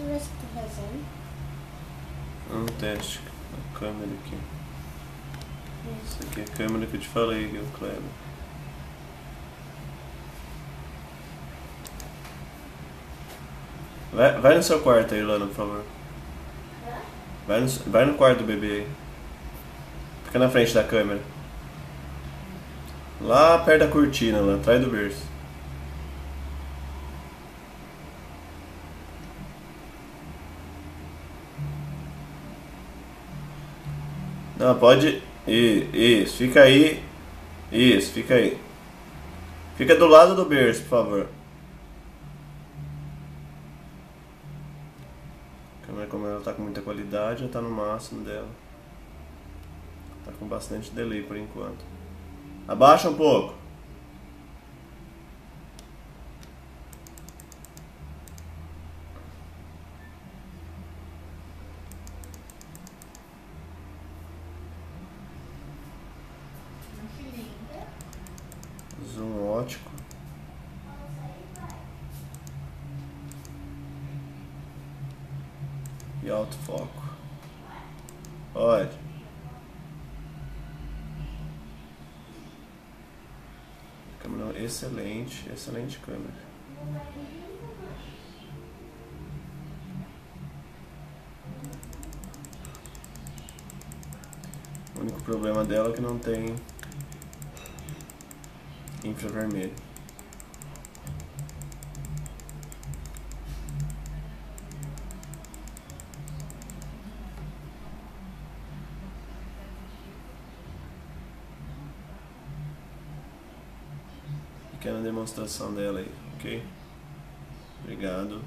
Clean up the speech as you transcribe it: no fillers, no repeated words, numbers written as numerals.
Deixa eu ver se tá fazendo. Um teste. A câmera aqui. Isso. Essa aqui é a câmera que eu te falei, o Kleber. Vai no seu quarto aí, Lana, por favor. Vai no quarto do bebê aí. Fica na frente da câmera. Lá perto da cortina, lá atrás do berço. Não, pode. Isso, fica aí. Isso, fica aí. Fica do lado do berço, por favor. A câmera, como ela tá com muita qualidade, já tá no máximo dela. Tá com bastante delay por enquanto. Abaixa um pouco. Zoom ótico. E autofoco. Pode. Câmera excelente, excelente câmera. O único problema dela é que não tem infravermelho. Pequena demonstração dela aí, ok? Obrigado.